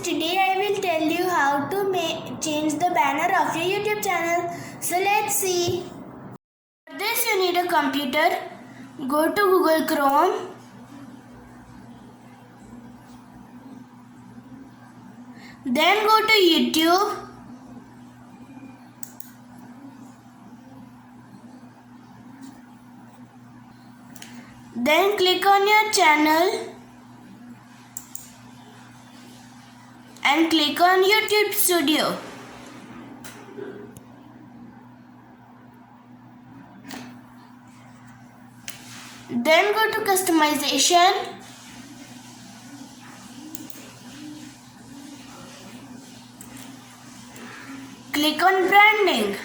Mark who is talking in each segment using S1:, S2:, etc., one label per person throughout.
S1: today I will tell you how to change the banner of your YouTube channel. So let's see. For this you need a computer. Go to Google Chrome. Then go to YouTube. Then click on your channel and click on YouTube Studio. Then go to customization. Click on branding.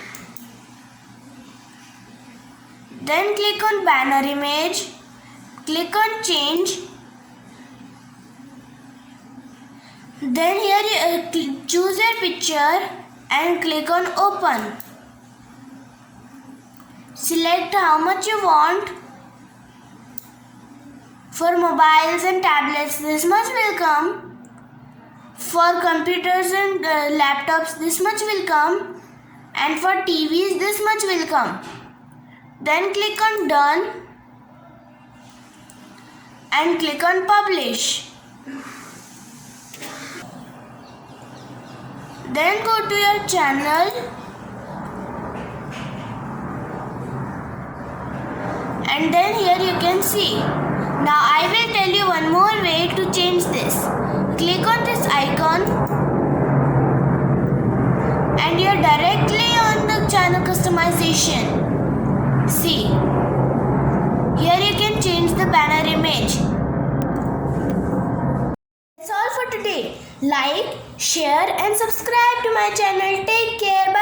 S1: Then click on banner image. Click on change. Then here you choose your picture and click on open. Select how much you want. For mobiles and tablets, this much will come. For computers and laptops, this much will come. And for TVs, this much will come. Then click on done and click on publish. Then go to your channel and then here you can see. Now I will tell you one more way to change this. Click on this icon and you are directly on the channel customization. See, here you can change the banner image. That's all for today. Like, share and subscribe to my channel. Take care.